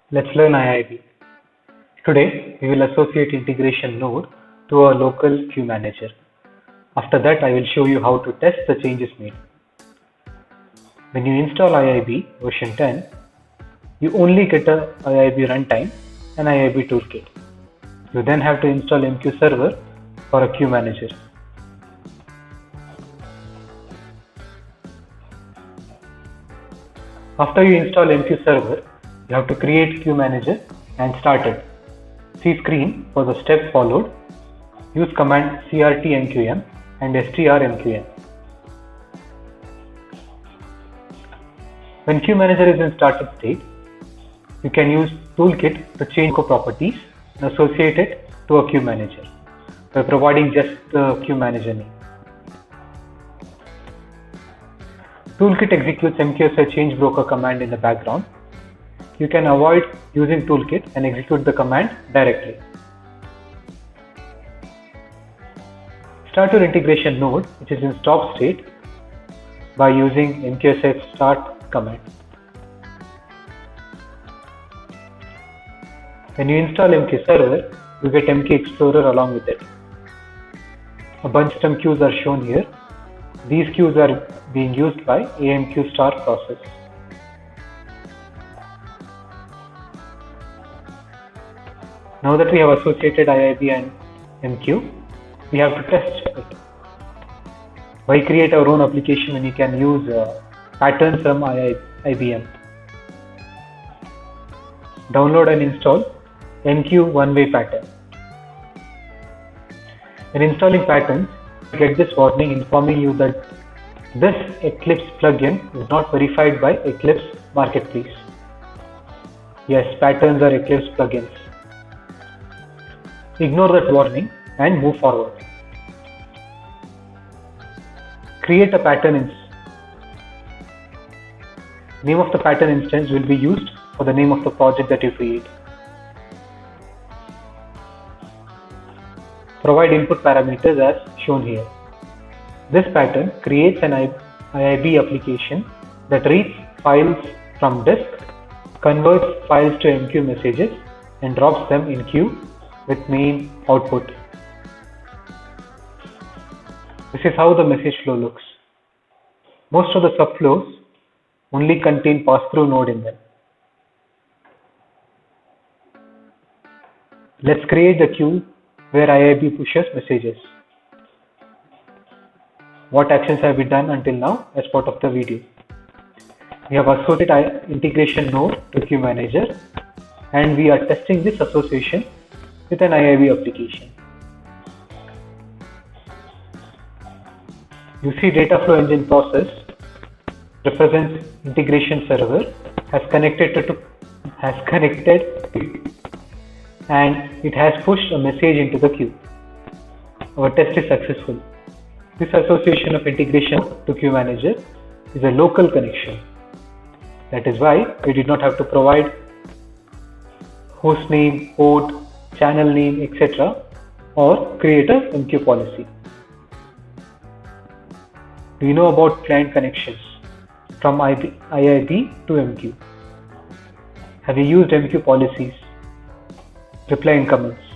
Let's learn IIB. Today, we will associate integration node to our local queue manager. After that, I will show you how to test the changes made. When you install IIB version 10, you only get a IIB runtime and IIB toolkit. You then have to install MQ server for a queue manager. After you install MQ server, you have to create queue manager and start it. See screen for the steps followed. Use command crtmqm and strmqm. When queue manager is in startup state, you can use toolkit to change properties and associate it to a queue manager by providing just the queue manager name. Toolkit executes MQSI change broker command in the background. You can avoid using toolkit and execute the command directly. Start your integration node, which is in stop state, by using MQSI start command. When you install MQ server, you get MQ Explorer along with it. A bunch of some queues are shown here. These queues are being used by AMQ star process. Now that we have associated IIB and MQ, we have to test it. Why create our own application when you can use patterns from IBM? Download and install MQ one-way pattern. When installing patterns, you get this warning informing you that this Eclipse plugin is not verified by Eclipse Marketplace. Yes, patterns are Eclipse plugins. Ignore that warning and move forward. Create a pattern instance. Name of the pattern instance will be used for the name of the project that you create. Provide input parameters as shown here. This pattern creates an IIB application that reads files from disk, converts files to MQ messages, and drops them in queue with main output. This is how the message flow looks. Most of the subflows only contain pass-through node in them. Let's create the queue where IIB pushes messages. What actions have we done until now as part of the video? We have associated integration node to queue manager, and we are testing this association with an IIB application. You see data flow engine process represents integration server has connected and it has pushed a message into the queue. Our test is successful. This association of integration to queue manager is a local connection. That is why we did not have to provide host name, port, channel name, etc. or create a MQ policy. Do you know about client connections from IIB to MQ? Have you used MQ policies? Reply in comments.